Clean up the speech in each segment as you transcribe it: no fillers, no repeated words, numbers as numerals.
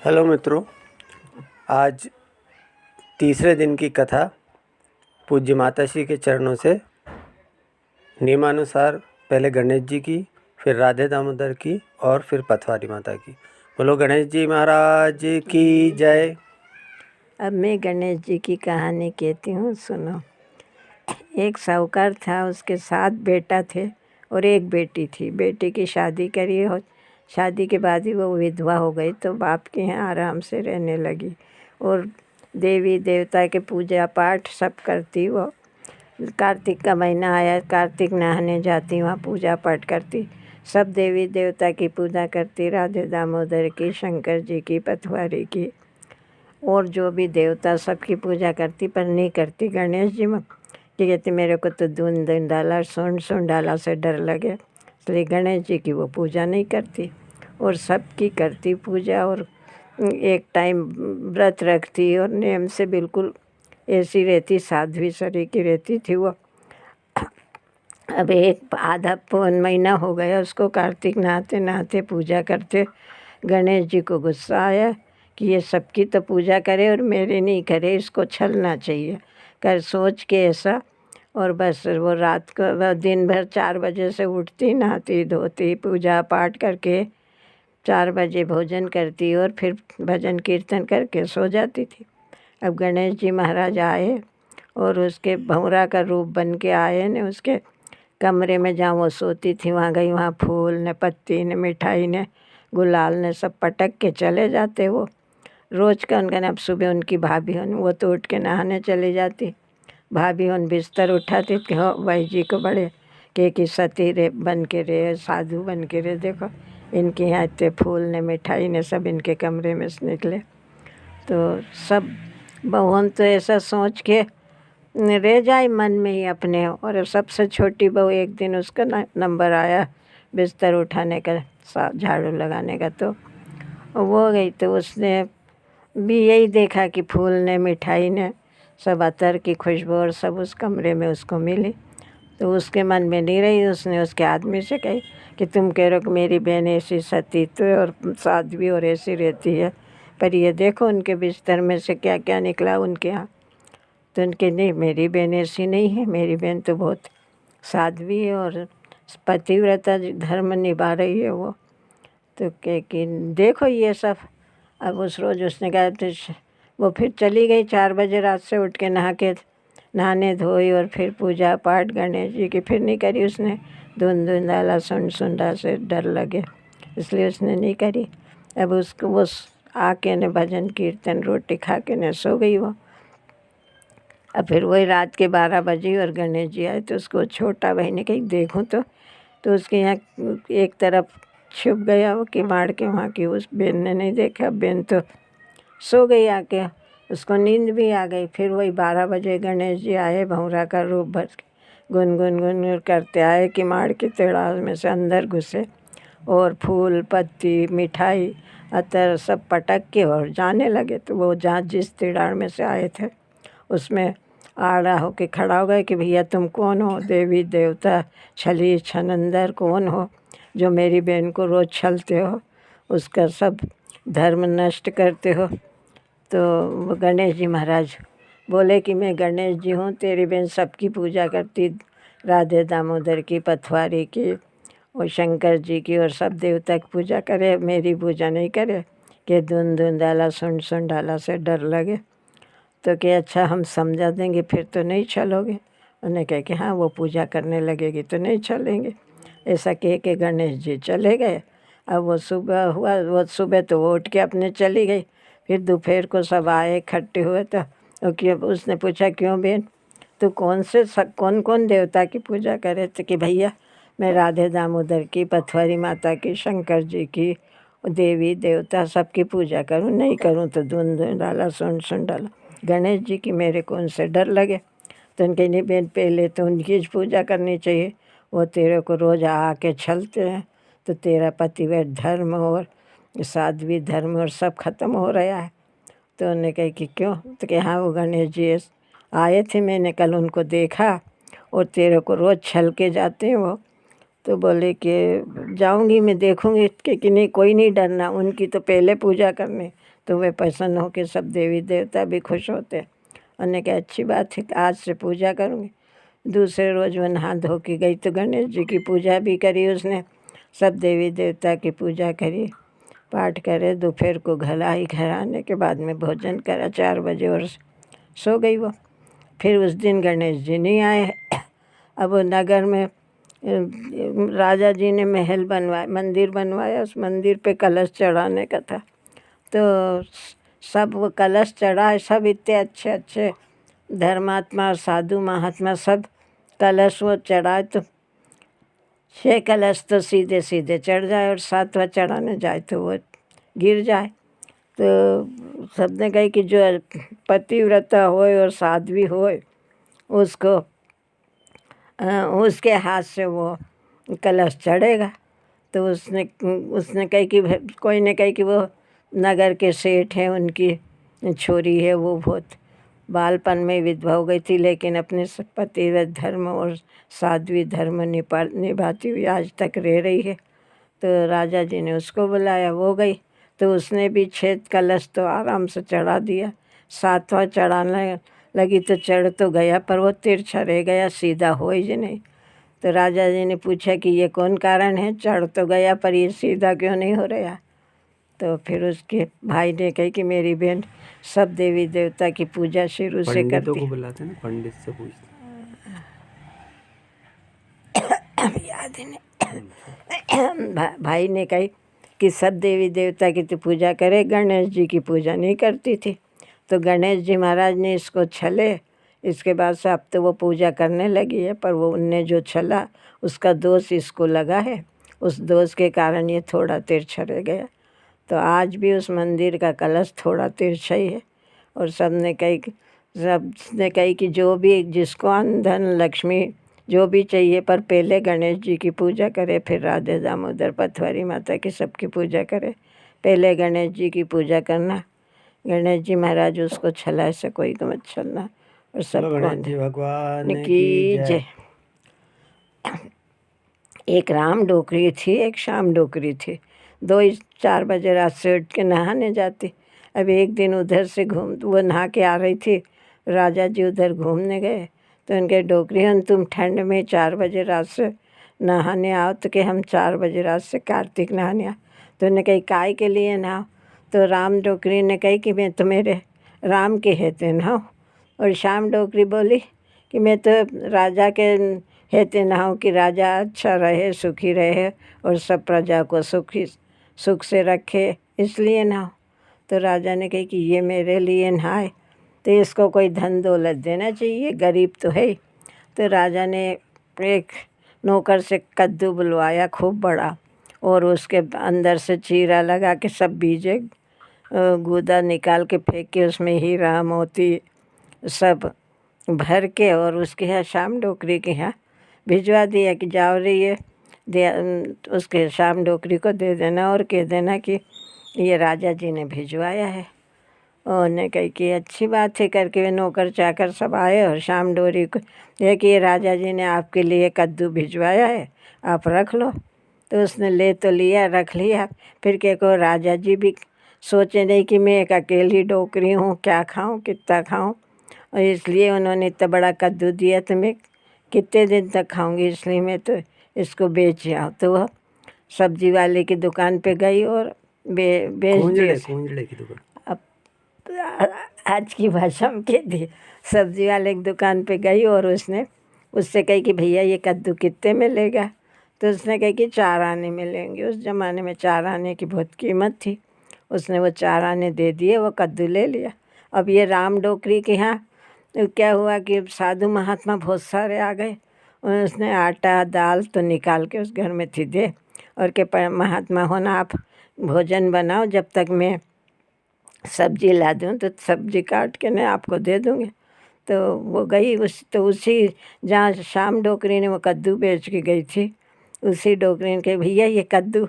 Hello मित्रों, आज तीसरे दिन की कथा पूज्य माताश्री के चरणों से नियमानुसार पहले गणेश जी की, फिर राधे दामोदर की और फिर पथवारी माता की। बोलो गणेश जी महाराज की जय। अब मैं गणेश जी की कहानी कहती हूँ, सुनो। एक साहूकार था, उसके 7 बेटा थे और एक बेटी थी। बेटी की शादी करी और शादी के बाद ही वो विधवा हो गई, तो बाप के यहाँ आराम से रहने लगी और देवी देवता के पूजा पाठ सब करती। वो कार्तिक का महीना आया, कार्तिक नहाने जाती, वहाँ पूजा पाठ करती, सब देवी देवता की पूजा करती, राधे दामोदर की, शंकर जी की, पथवारी की और जो भी देवता सबकी पूजा करती, पर नहीं करती गणेश जी में। कि कहती मेरे को तो धुन डाला, सुन डाला से डर लगे, इसलिए गणेश जी की वो पूजा नहीं करती और सबकी करती पूजा। और एक टाइम व्रत रखती और नियम से बिल्कुल ऐसी रहती, साध्वी सरी की रहती थी वो। अब एक आधा पौन महीना हो गया उसको, कार्तिक नहाते नहाते पूजा करते। गणेश जी को गुस्सा आया कि ये सबकी तो पूजा करे और मेरे नहीं करे, इसको छलना चाहिए कर सोच के ऐसा। और बस वो रात को दिन भर 4 बजे से उठती, नहाती धोती, पूजा पाठ करके 4 बजे भोजन करती और फिर भजन कीर्तन करके सो जाती थी। अब गणेश जी महाराज आए और उसके भंवरा का रूप बन के आए ने उसके कमरे में जहाँ वो सोती थी वहाँ गई, वहाँ फूल ने, पत्ती ने, मिठाई ने, गुलाल ने सब पटक के चले जाते। वो रोज़ का उनका अब सुबह उनकी भाभी होन वो तो उठ के नहाने चली जाती, भाभी होन बिस्तर उठाती कि हो भाई जी को बड़े कि सती रे बन के रे, साधु बन के रे, देखो इनके यहाँ इतने फूल ने, मिठाई ने सब इनके कमरे में से निकले। तो सब बहुन तो ऐसा सोच के रह जाए मन में ही अपने। और सबसे छोटी बहू, एक दिन उसका नंबर आया बिस्तर उठाने का, झाड़ू लगाने का, तो वो गई तो उसने भी यही देखा कि फूल ने, मिठाई ने, सब अतर की खुशबू और सब उस कमरे में उसको मिली। तो उसके मन में नहीं रही, उसने उसके आदमी से कही कि तुम कह रहे हो कि मेरी बहन ऐसी सतीत्व और साध्वी और ऐसी रहती है, पर ये देखो उनके बिस्तर में से क्या क्या निकला उनके यहाँ। तो उनके नहीं, मेरी बहन ऐसी नहीं है, मेरी बहन तो बहुत साध्वी है और पतिव्रता धर्म निभा रही है वो। तो कह कि देखो ये सब। अब उस रोज़ उसने कहा तो वो फिर चली गई 4 बजे रात से उठ के नहाने धोई और फिर पूजा पाठ गणेश जी की फिर नहीं करी उसने। धुन डाला, सुन डाला से डर लगे, इसलिए उसने नहीं करी। अब उसको वो आके ने भजन कीर्तन रोटी खा के ने सो गई वो। अब फिर वही रात के 12 बजे और गणेश जी आए तो उसको छोटा भाई ने कही देखूँ तो उसके यहाँ एक तरफ छुप गया वो किवाड़ के वहाँ की। उस बहन ने नहीं देखा, बहन तो सो गई आके, उसको नींद भी आ गई। फिर वही 12 बजे गणेश जी आए, भंवरा का रूप भर के गुन करते आए, किवाड़ की तेड़ाल में से अंदर घुसे और फूल पत्ती मिठाई अतर सब पटक के और जाने लगे। तो वो जहाँ जिस तेड़ाल में से आए थे उसमें आड़ा होके खड़ा हो गया कि भैया तुम कौन हो, देवी देवता छली छनंदर कौन हो जो मेरी बहन को रोज़ छलते हो, उसका सब धर्म नष्ट करते हो। तो वो गणेश जी महाराज बोले कि मैं गणेश जी हूँ, तेरी बहन सबकी पूजा करती, राधे दामोदर की, पथवारी की और शंकर जी की और सब देवता की पूजा करे, मेरी पूजा नहीं करे। कि धुन डाला, सुन डाला से डर लगे। तो कि अच्छा हम समझा देंगे फिर तो नहीं चलोगे। उन्होंने कहा कि हाँ वो पूजा करने लगेगी तो नहीं चलेंगे। ऐसा कह के गणेश जी चले गए। अब वो सुबह हुआ, वो सुबह तो वो उठ के अपने चली गई। फिर दोपहर को सब आए इकट्ठे हुए तो कि उसने पूछा क्यों बहन तो कौन कौन देवता की पूजा करे। तो कि भैया मैं राधे दामोदर की, पथवारी माता की, शंकर जी की, देवी देवता सबकी पूजा करूं, नहीं करूं तो धुन डाला, सुन डाला गणेश जी की, मेरे को उनसे डर लगे। तो उनके नहीं बहन पहले तो उनकी पूजा करनी चाहिए, वो तेरे को रोज़ आके छलते हैं, तो तेरा पतिव्रत धर्म और साध्वी धर्म और सब खत्म हो रहा है। तो उन्होंने कहा कि क्यों। तो कि हाँ वो गणेश जी आए थे, मैंने कल उनको देखा और तेरे को रोज़ छल के जाते हैं वो। तो बोले कि जाऊंगी मैं, देखूंगी कि नहीं, कोई नहीं डरना, उनकी तो पहले पूजा करनी, तो वे प्रसन्न होकर सब देवी देवता भी खुश होते हैं। उन्होंने कहा अच्छी बात है, आज से पूजा करूंगी। दूसरे रोज़ वो नहा धो के गई तो गणेश जी की पूजा भी करी उसने, सब देवी देवता की पूजा करी, पाठ करे। दोपहर को घर आई, घर आने के बाद में भोजन करा 4 बजे और सो गई वो। फिर उस दिन गणेश जी नहीं आए। अब वो नगर में राजा जी ने महल बनवाया, मंदिर बनवाया, उस मंदिर पे कलश चढ़ाने का था। तो सब वो कलश चढ़ाए, सब इतने अच्छे अच्छे धर्मात्मा और साधु महात्मा सब कलश वो चढ़ाए, तो 6 कलश तो सीधे सीधे चढ़ जाए और 7वां चढ़ाने जाए तो वो गिर जाए। तो सबने कही कि जो पतिव्रता होए और साध्वी होए उसको उसके हाथ से वो कलश चढ़ेगा। तो उसने कही कि कोई ने कही कि वो नगर के सेठ हैं, उनकी छोरी है, वो बहुत बालपन में विधवा हो गई थी, लेकिन अपने पतिव्रत धर्म और साध्वी धर्म निभाती हुई आज तक रह रही है। तो राजा जी ने उसको बुलाया, वो गई, तो उसने भी 6 कलश तो आराम से चढ़ा दिया। 7वां चढ़ाने लगी तो चढ़ तो गया, पर वो तिरछा रह गया, सीधा हो ही नहीं। तो राजा जी ने पूछा कि ये कौन कारण है, चढ़ तो गया पर ये सीधा क्यों नहीं हो रहा। तो फिर उसके भाई ने कही कि मेरी बहन सब देवी देवता की पूजा शुरू से करती। पंडितों को बुलाते हैं ना, पंडित से पूछते याद ही नहीं। भाई ने कही कि सब देवी देवता की तो पूजा करे, गणेश जी की पूजा नहीं करती थी। तो गणेश जी महाराज ने इसको छले, इसके बाद से अब तो वो पूजा करने लगी है, पर वो उनने जो छला उसका दोष इसको लगा है, उस दोष के कारण ये थोड़ा तिरछा रह गया। तो आज भी उस मंदिर का कलश थोड़ा तिरछा ही है। और सबने कही कि जो भी जिसको अन्न धन लक्ष्मी जो भी चाहिए, पर पहले गणेश जी की पूजा करे, फिर राधे दामोदर पथवारी माता की सबकी पूजा करे। पहले गणेश जी की पूजा करना, गणेश जी महाराज उसको छला से कोई को मत छलना। और सबको गणेश जी भगवान की जय। एक राम डोकरी थी, एक शाम डोकरी थी, 4 बजे रात से उठ के नहाने जाती। अब एक दिन उधर से वो नहा के आ रही थी, राजा जी उधर घूमने गए, तो उनके डोकरी, तुम ठंड में 4 बजे रात से नहाने आओ, तो कि हम 4 बजे रात से कार्तिक नहाने आओ। तो उन्होंने कही काय के लिए नहाओ। तो राम डोकरी ने कही कि मैं तो मेरे राम के हेते नहाऊँ। और शाम डोकरी बोली कि मैं तो राजा के हेते नहाऊँ, कि राजा अच्छा रहे, सुखी रहे और सब प्रजा को सुख से रखे, इसलिए नहाओ। तो राजा ने कही कि ये मेरे लिए नहाए, तो इसको कोई धन दौलत देना चाहिए, गरीब तो है। तो राजा ने एक नौकर से कद्दू बुलवाया खूब बड़ा, और उसके अंदर से चीरा लगा के सब बीजे गूदा निकाल के फेंक के उसमें हीरा मोती सब भर के, और उसके यहाँ शाम डोकरी के यहाँ भिजवा दिया कि जाओ रे ये उसके शाम डोकरी को दे देना और कह देना कि ये राजा जी ने भिजवाया है। उन्होंने कही कि अच्छी बात है, करके वे नौकर चाकर सब आए और शाम डोरी को ये कि ये राजा जी ने आपके लिए कद्दू भिजवाया है, आप रख लो। तो उसने ले तो लिया, रख लिया। फिर क्या को राजा जी भी सोचे नहीं कि मैं एक अकेली डोकरी हूँ, क्या खाऊँ कितना खाऊँ, और इसलिए उन्होंने इतना बड़ा कद्दू दिया, तो मैं कितने दिन तक खाऊंगी, इसलिए मैं तो इसको बेच आऊँ। तो वह सब्जी वाले की दुकान पे गई और बेच दिया। कुंजड़े की दुकान, अब आज की भाषा में कह दी, सब्जी वाले की दुकान पे गई और उससे कही कि भैया ये कद्दू कितने में लेगा। तो उसने कही कि 4 आने में लेंगे। उस ज़माने में 4 आने की बहुत कीमत थी। उसने वो 4 आने दे दिए, वो कद्दू ले लिया। अब ये राम डोकरी के यहाँ क्या हुआ कि साधु महात्मा बहुत सारे आ गए। उसने आटा दाल तो निकाल के उस घर में थी दे, और के महात्मा होना आप भोजन बनाओ, जब तक मैं सब्जी ला दूँ तो सब्जी काट के मैं आपको दे दूँगी। तो वो गई उसी जहाँ शाम डोकरी ने वो कद्दू बेच के गई थी, उसी डोकरी ने कही भैया ये कद्दू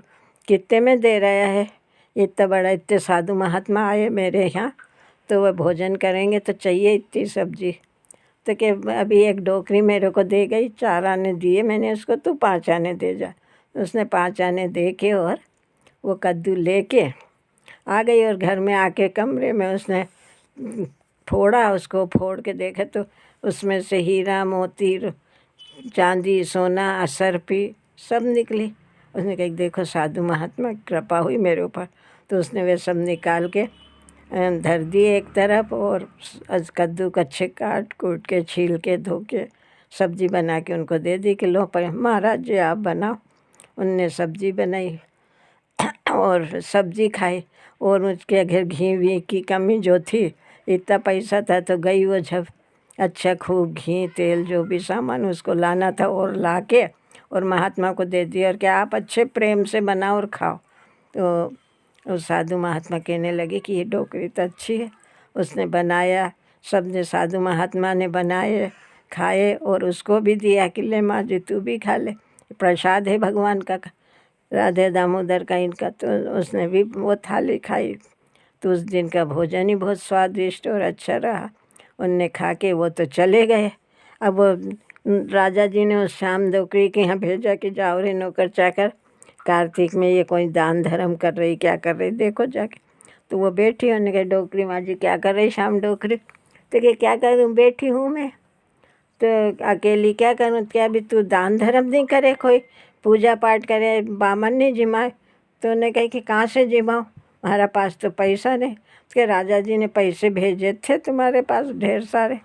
कितने में दे रहा है, इतना बड़ा, इतने साधु महात्मा आए मेरे यहाँ, तो वह भोजन करेंगे तो चाहिए इतनी सब्जी। तो कि अभी एक डोकरी मेरे को दे गई, 4 आने दिए मैंने उसको, तू 5 आने दे जा। उसने 5 आने दे के और वो कद्दू लेके आ गई, और घर में आके कमरे में उसने फोड़ा, उसको फोड़ के देखा तो उसमें से हीरा मोती चांदी सोना असरपी सब निकली। उसने कहा देखो साधु महात्मा की कृपा हुई मेरे ऊपर। तो उसने वे सब निकाल के धर दिए एक तरफ, और कद्दू को अच्छे काट कूट के छील के धो के सब्जी बना के उनको दे दी कि लो पर महाराज जी आप बनाओ। उनने सब्जी बनाई और सब्जी खाई, और उसके घर घी वी की कमी जो थी, इतना पैसा था तो गई वो जब अच्छा खूब घी तेल जो भी सामान उसको लाना था और ला के और महात्मा को दे दिया, और क्या आप अच्छे प्रेम से बनाओ और खाओ। तो उस साधु महात्मा कहने लगे कि ये डोकरी तो अच्छी है। उसने बनाया, सब ने साधु महात्मा ने बनाए खाए, और उसको भी दिया कि ले माँ जी तू भी खा ले, प्रसाद है भगवान का, राधे दामोदर का इनका। तो उसने भी वो थाली खाई। तो उस दिन का भोजन ही बहुत स्वादिष्ट और अच्छा रहा। उनने खा के वो तो चले गए। अब वो राजा जी ने उस श्याम डोकरी के यहाँ भेजा कि जाओ रे नौकर चाकर, कार्तिक में ये कोई दान धर्म कर रही, क्या कर रही देखो जाके। तो वो बैठी, उन्होंने कहा डोकरी माँ जी क्या कर रही श्याम डोकरी। तो कि क्या करूँ, बैठी हूँ मैं तो अकेली, क्या करूँ, क्या भी तू दान धर्म नहीं करे, कोई पूजा पाठ करे, बामन नहीं जिमाए। तो उन्होंने कहा कि कहाँ से जिमाऊँ, हमारा पास तो पैसा नहीं। उसके राजा जी ने पैसे भेजे थे तुम्हारे पास ढेर सारे।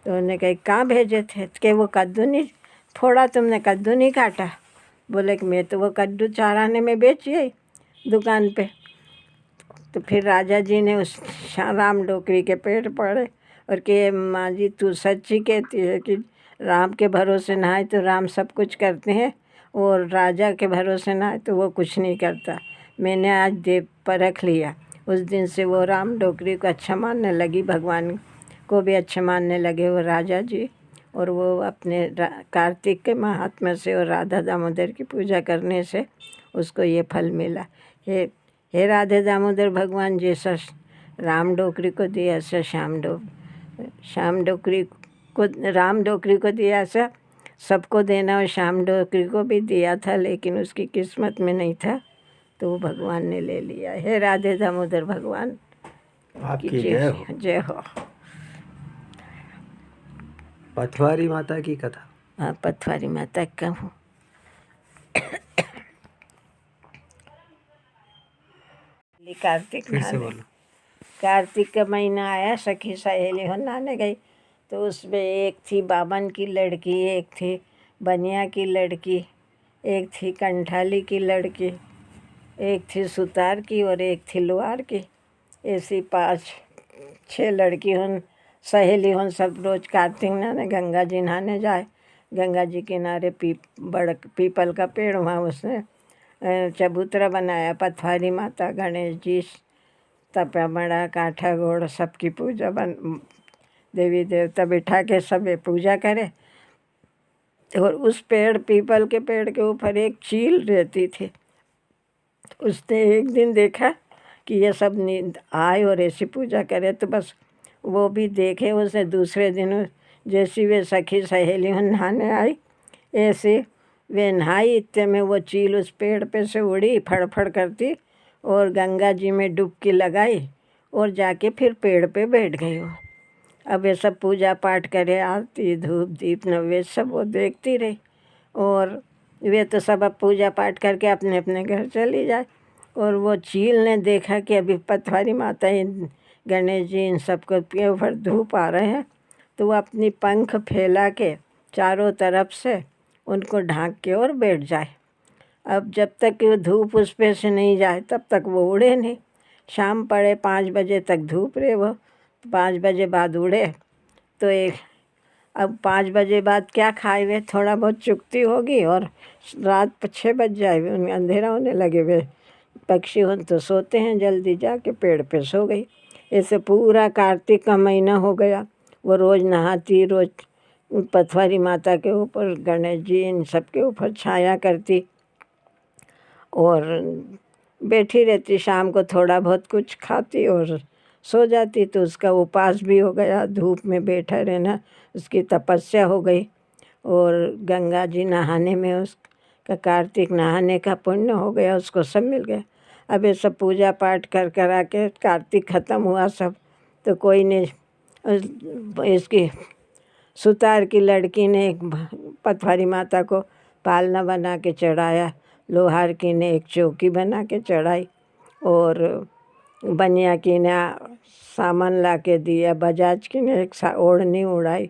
तो उन्होंने कहा कहाँ भेजे थे, कि वो कद्दू नहीं फोड़ा तुमने, कद्दू नहीं काटा। बोले कि मैं तो वो कद्दू 4 आने में बेची आई दुकान पे। तो फिर राजा जी ने उस राम डोकरी के पेड़ पड़े और कि माँ जी तू सच्ची कहती है कि राम के भरोसे ना आए तो राम सब कुछ करते हैं, और राजा के भरोसे ना आए तो वो कुछ नहीं करता। मैंने आज देव परख लिया। उस दिन से वो राम डोकरी को अच्छा मानने लगी, भगवान को भी अच्छा मानने लगे वो राजा जी। और वो अपने कार्तिक के महात्मा से और राधा दामोदर की पूजा करने से उसको ये फल मिला। हे राधे दामोदर भगवान जैसा राम डोकरी को दिया ऐसा श्याम डोकरी को राम डोकरी को दिया ऐसा सबको देना, और श्याम डोकरी को भी दिया था लेकिन उसकी किस्मत में नहीं था तो वो भगवान ने ले लिया। हे राधे दामोदर भगवान आपकी जय हो। जय हो। पथवारी माता की कथा। हाँ, पथवारी माता का हूँ। कार्तिक फिर से नहाने, बोलो। कार्तिक का महीना आया, सखी सहेली हो नहाने गई। तो उसमें एक थी बामन की लड़की, एक थी बनिया की लड़की, एक थी कंठाली की लड़की, एक थी सुतार की और एक थी लोहार की। ऐसी 5-6 लड़की हों सहेली हों, सब रोज़ कार्तिक नहाने गंगा जी नहाने जाए। गंगा जी किनारे पीपल का पेड़, वहाँ उसने चबूतरा बनाया। पथवारी माता, गणेश जी, तपेमड़ा, काठा घोड़ सबकी पूजा देवी देवता बिठा के सब पूजा करे। और उस पेड़ पीपल के पेड़ के ऊपर एक चील रहती थी। उसने एक दिन देखा कि ये सब आए और ऐसी पूजा करे, तो बस वो भी देखे। उसने दूसरे दिन जैसी वे सखी सहेली नहाने आई, ऐसे वे नहाई, इतने में वो चील उस पेड़ पे से उड़ी फड़फड़ करती और गंगा जी में डुबकी लगाई और जाके फिर पेड़ पे बैठ गई वो। अब ये सब पूजा पाठ करे, आरती धूप दीप नैवेद्य सब वो देखती रही। और वे तो सब अब पूजा पाठ करके अपने अपने घर चली जाए। और वो चील ने देखा कि अभी पथवारी माता गणेश जी इन सबको के ऊपर धूप आ रहे हैं, तो वो अपनी पंख फैला के चारों तरफ से उनको ढांक के और बैठ जाए। अब जब तक कि वो धूप उस पे से नहीं जाए तब तक वो उड़े नहीं। शाम पड़े 5 बजे तक धूप रहे वो, 5 बजे बाद उड़े। तो अब 5 बजे बाद क्या खाए वे, थोड़ा बहुत चुकती होगी और रात 6 बज जाए, उन्हें अंधेरा होने लगे। वे पक्षी हो तो सोते हैं, जल्दी जाके पेड़ पे सो गई। ऐसे पूरा कार्तिक का महीना हो गया। वो रोज़ नहाती, रोज़ पथवारी माता के ऊपर, गणेश जी इन सब के ऊपर छाया करती और बैठी रहती। शाम को थोड़ा बहुत कुछ खाती और सो जाती तो उसका उपास भी हो गया, धूप में बैठा रहना उसकी तपस्या हो गई। और गंगा जी नहाने में उसका कार्तिक नहाने का पुण्य हो गया, उसको सब मिल गया। अब ये सब पूजा पाठ कर करा के कार्तिक ख़त्म हुआ सब, तो कोई ने इसकी सुतार की लड़की ने एक पथवारी माता को पालना बना के चढ़ाया, लोहार की ने एक चौकी बना के चढ़ाई, और बनिया की ने सामान ला के दिया, बजाज की ने एक ओढ़नी उड़ाई।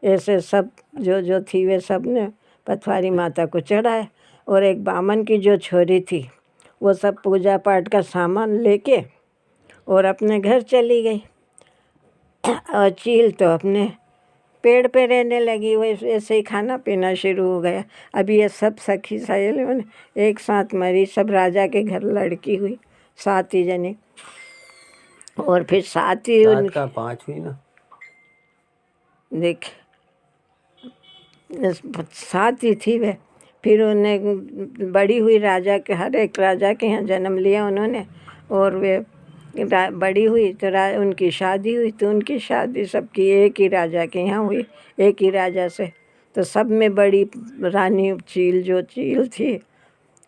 ऐसे सब जो जो थी वे सब ने पथवारी माता को चढ़ाया। और एक बामन की जो छोरी थी वो सब पूजा पाठ का सामान लेके और अपने घर चली गई। और चील तो अपने पेड़ पे रहने लगी, वैसे ऐसे ही खाना पीना शुरू हो गया। अभी ये सब सखी सहेलियों ने एक साथ मरी, सब राजा के घर लड़की हुई 7 ही जने। और फिर 7 ही 7 का 5 हुई ना, देख 7 ही थी वे। फिर उन्हें बड़ी हुई, राजा के हर एक राजा के यहाँ जन्म लिया उन्होंने। और वे बड़ी हुई तो उनकी शादी हुई, तो उनकी शादी सबकी एक ही राजा के यहाँ हुई, एक ही राजा से। तो सब में बड़ी रानी चील, जो चील थी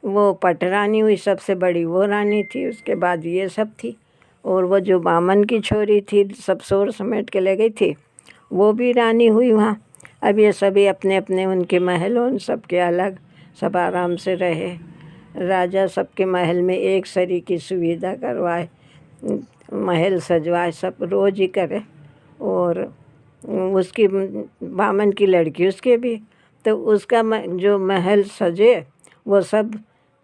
वो पटरानी हुई, सबसे बड़ी वो रानी थी। उसके बाद ये सब थी। और वो जो बामन की छोरी थी सब सोर समेट के ले गई थी, वो भी रानी हुई वहाँ। अब ये सभी अपने अपने उनके महलों, उन सब के अलग, सब आराम से रहे। राजा सबके महल में एक सरी की सुविधा करवाए, महल सजवाए, सब रोज ही करे। और उसकी बामन की लड़की उसके भी, तो उसका जो महल सजे वो सब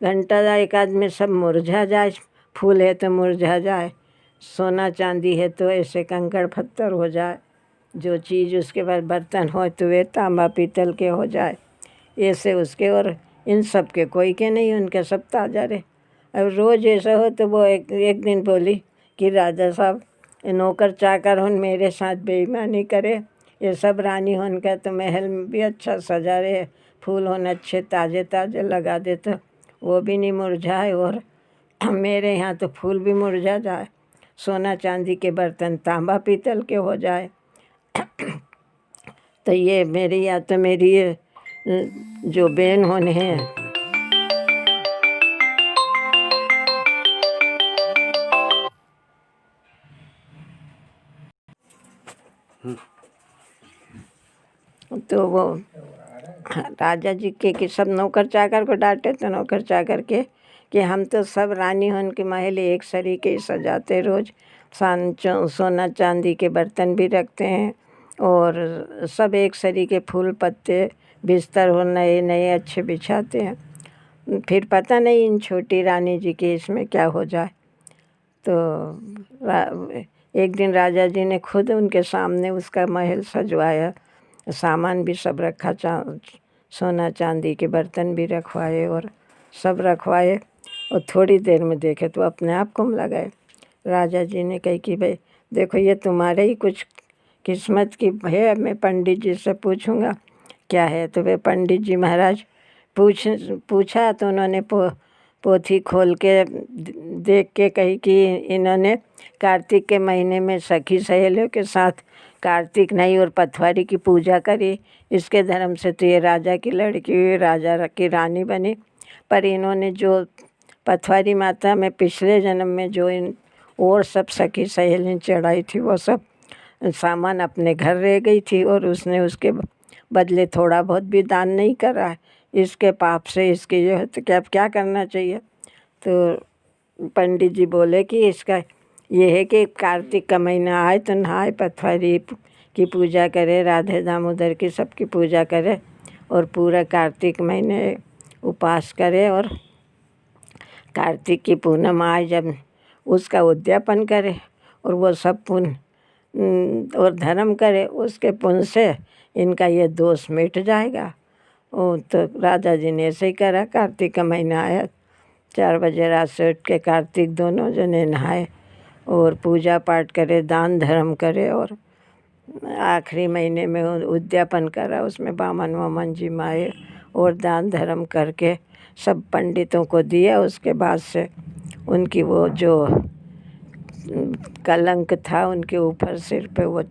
घंटा एक आध में सब मुरझा जाए, फूल है तो मुरझा जाए, सोना चांदी है तो ऐसे कंकड़ पत्थर हो जाए, जो चीज़ उसके बाद बर्तन हो तो वे तांबा पीतल के हो जाए, ऐसे उसके। और इन सब के कोई के नहीं, उनके सब ताजा रहे। अब रोज़ ऐसा हो तो वो एक दिन बोली कि राजा साहब, नौकर चाकर होन मेरे साथ बेईमानी करे, ये सब रानी होन का तो महल में भी अच्छा सजा रहे, फूल होन अच्छे ताज़े ताज़े लगा दे तो वो भी नहीं मुरझाए, और मेरे यहाँ तो फूल भी मुरझा जाए, सोना चांदी के बर्तन तांबा पीतल के हो जाए। तो ये मेरी, या तो मेरी ये जो बहन होने हैं, तो वो राजा जी के कि सब नौकर चाकर को डांटे, तो नौकर चाकर के कि हम तो सब रानी होन के महल एक सरी के सजाते, रोज़ सोना चांदी के बर्तन भी रखते हैं, और सब एक सरी के फूल पत्ते बिस्तर हो नए नए अच्छे बिछाते हैं। फिर पता नहीं इन छोटी रानी जी के इसमें क्या हो जाए। तो एक दिन राजा जी ने खुद उनके सामने उसका महल सजवाया, सामान भी सब रखा, सोना चांदी के बर्तन भी रखवाए और सब रखवाए। और थोड़ी देर में देखे तो अपने आप कुम्भ लगाए। राजा जी ने कही कि भाई देखो ये तुम्हारे ही कुछ किस्मत की है, मैं पंडित जी से पूछूंगा क्या है। तो वे पंडित जी महाराज पूछा तो उन्होंने पोथी खोल के देख के कही कि इन्होंने कार्तिक के महीने में सखी सहेलियों के साथ कार्तिक नहीं और पथवारी की पूजा करी, इसके धर्म से तो ये राजा की लड़की हुई, राजा की रानी बनी। पर इन्होंने जो पथवारी माता में पिछले जन्म में जो इन और सब सखी सहेली चढ़ाई थी वो सब सामान अपने घर रह गई थी, और उसने उसके बदले थोड़ा बहुत भी दान नहीं करा। इसके पाप से इसके ये है तो क्या करना चाहिए। तो पंडित जी बोले कि इसका ये है कि कार्तिक का महीना आए तो नहाए, पथवारी की पूजा करे, राधे दामोदर की सबकी पूजा करे, और पूरा कार्तिक महीने उपास करे, और कार्तिक की पूनम आए जब उसका उद्यापन करे, और वो सब पुण्य और धर्म करे, उसके पुण्य से इनका ये दोष मिट जाएगा। तो राजा जी ने ऐसे ही करा। कार्तिक का महीना आया, 4 बजे रात से उठ के कार्तिक दोनों जने नहाए और पूजा पाठ करे, दान धर्म करे, और आखिरी महीने में उद्यापन करा, उसमें बामन वामन जी माए और दान धर्म करके सब पंडितों को दिया। उसके बाद से उनकी वो जो कलंक था उनके ऊपर सिर पे, वो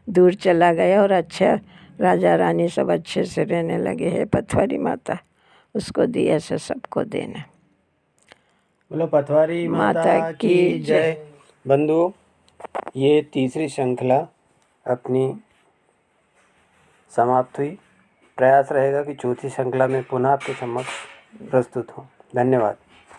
दूर चला गया और अच्छा राजा रानी सब अच्छे से रहने लगे। है पथवारी माता, उसको दिया से सबको देना। बोलो पथवारी माता की जय। बंधु, ये तीसरी श्रृंखला अपनी समाप्त हुई। प्रयास रहेगा कि चौथी श्रृंखला में पुनः आपके समक्ष प्रस्तुत हों। धन्यवाद।